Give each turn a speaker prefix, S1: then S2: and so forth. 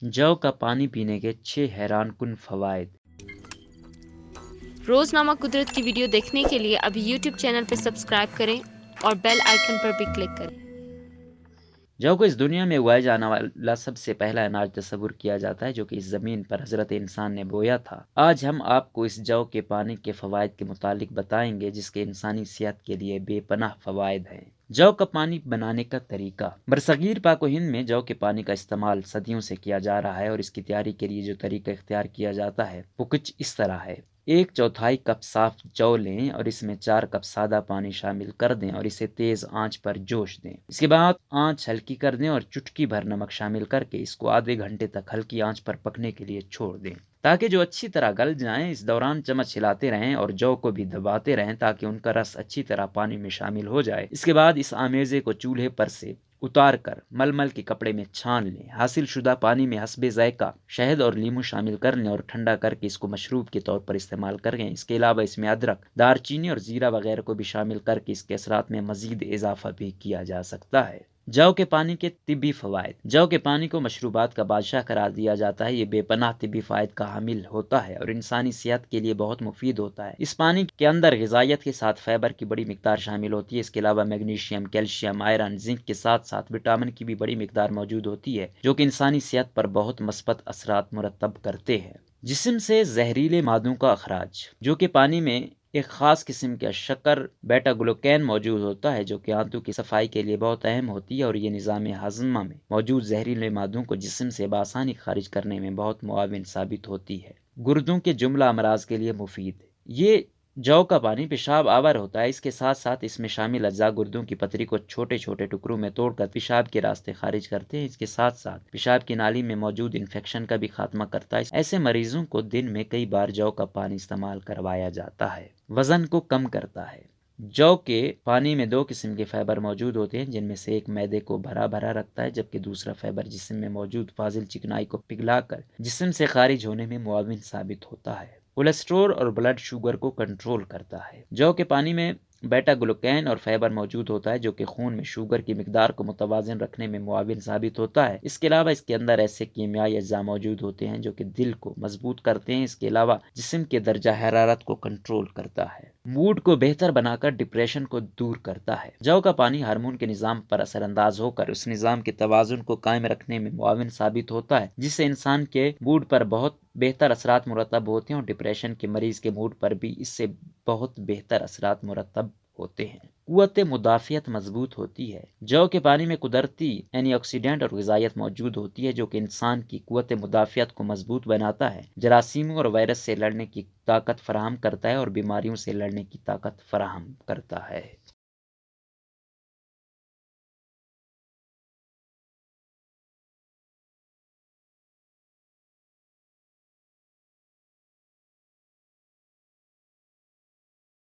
S1: جو کا پانی پینے کے 6 حیران کن فوائد۔
S2: روزنامہ قدرت کی ویڈیو دیکھنے کے لیے ابھی یوٹیوب چینل پر سبسکرائب کریں اور بیل آئیکن پر بھی کلک کریں۔
S1: جو کو اس دنیا میں اگایا جانے والا سب سے پہلا اناج تصور کیا جاتا ہے جو کہ اس زمین پر حضرت انسان نے بویا تھا۔ آج ہم آپ کو اس جو کے پانی کے فوائد کے متعلق بتائیں گے جس کے انسانی صحت کے لیے بے پناہ فوائد ہیں۔ جو کا پانی بنانے کا طریقہ۔ برصغیر پاک و ہند میں جو کے پانی کا استعمال صدیوں سے کیا جا رہا ہے اور اس کی تیاری کے لیے جو طریقہ اختیار کیا جاتا ہے وہ کچھ اس طرح ہے۔ 1/4 کپ صاف جو لیں اور اس میں 4 کپ سادہ پانی شامل کر دیں اور اسے تیز آنچ پر جوش دیں۔ اس کے بعد آنچ ہلکی کر دیں اور چٹکی بھر نمک شامل کر کے اس کو آدھے گھنٹے تک ہلکی آنچ پر پکنے کے لیے چھوڑ دیں تاکہ جو اچھی طرح گل جائیں۔ اس دوران چمچ ہلاتے رہیں اور جو کو بھی دباتے رہیں تاکہ ان کا رس اچھی طرح پانی میں شامل ہو جائے۔ اس کے بعد اس آمیزے کو چولہے پر سے اتار کر ململ کے کپڑے میں چھان لیں۔ حاصل شدہ پانی میں حسب ذائقہ شہد اور لیموں شامل کر لیں اور ٹھنڈا کر کے اس کو مشروب کے طور پر استعمال کریں۔ اس کے علاوہ اس میں ادرک، دار چینی اور زیرہ وغیرہ کو بھی شامل کر کے اس کے اثرات میں مزید اضافہ بھی کیا جا سکتا ہے۔ جو کے پانی کے طبی فوائد۔ جو کے پانی کو مشروبات کا بادشاہ قرار دیا جاتا ہے۔ یہ بے پناہ طبی فوائد کا حامل ہوتا ہے اور انسانی صحت کے لیے بہت مفید ہوتا ہے۔ اس پانی کے اندر غذائیت کے ساتھ فائبر کی بڑی مقدار شامل ہوتی ہے۔ اس کے علاوہ میگنیشیم، کیلشیم، آئرن، زنک کے ساتھ ساتھ وٹامن کی بھی بڑی مقدار موجود ہوتی ہے جو کہ انسانی صحت پر بہت مثبت اثرات مرتب کرتے ہیں۔ جسم سے زہریلے مادوں کا اخراج۔ جو کہ پانی میں ایک خاص قسم کا شکر بیٹا گلوکین موجود ہوتا ہے جو کہ آنتوں کی صفائی کے لیے بہت اہم ہوتی ہے اور یہ نظام ہاضمہ میں موجود زہریلے مادوں کو جسم سے بآسانی خارج کرنے میں بہت معاون ثابت ہوتی ہے۔ گردوں کے جملہ امراض کے لیے مفید۔ یہ جو کا پانی پیشاب آور ہوتا ہے۔ اس کے ساتھ ساتھ اس میں شامل اجزاء گردوں کی پتری کو چھوٹے چھوٹے ٹکڑوں میں توڑ کر پیشاب کے راستے خارج کرتے ہیں۔ اس کے ساتھ ساتھ پیشاب کی نالی میں موجود انفیکشن کا بھی خاتمہ کرتا ہے۔ ایسے مریضوں کو دن میں کئی بار جو کا پانی استعمال کروایا جاتا ہے۔ وزن کو کم کرتا ہے۔ جو کے پانی میں 2 قسم کے فائبر موجود ہوتے ہیں جن میں سے ایک معدے کو بھرا بھرا رکھتا ہے جبکہ دوسرا فائبر جسم میں موجود فاضل چکنائی کو پگھلا کر جسم سے خارج ہونے میں معاون ثابت ہوتا ہے۔ کولیسٹرول اور بلڈ شوگر کو کنٹرول کرتا ہے۔ جو کے پانی میں بیٹا گلوکین اور فائبر موجود ہوتا ہے جو کہ خون میں شوگر کی مقدار کو متوازن رکھنے میں معاون ثابت ہوتا ہے۔ اس کے علاوہ اس کے اندر ایسے کیمیائی اجزاء موجود ہوتے ہیں جو کہ دل کو مضبوط کرتے ہیں۔ اس کے علاوہ جسم کے درجہ حرارت کو کنٹرول کرتا ہے۔ موڈ کو بہتر بنا کر ڈپریشن کو دور کرتا ہے۔ جو کا پانی ہارمون کے نظام پر اثر انداز ہو کر اس نظام کے توازن کو قائم رکھنے میں معاون ثابت ہوتا ہے جس سے انسان کے موڈ پر بہت بہتر اثرات مرتب ہوتے ہیں اور ڈپریشن کے مریض کے موڈ پر بھی اس سے بہت بہتر اثرات مرتب ہوتے ہیں۔ قوت مدافعت مضبوط ہوتی ہے۔ جو کے پانی میں قدرتی اینٹی آکسیڈنٹ اور غذائیت موجود ہوتی ہے جو کہ انسان کی قوت مدافعت کو مضبوط بناتا ہے، جراثیموں اور وائرس سے لڑنے کی طاقت فراہم کرتا ہے اور بیماریوں سے لڑنے کی طاقت فراہم کرتا ہے۔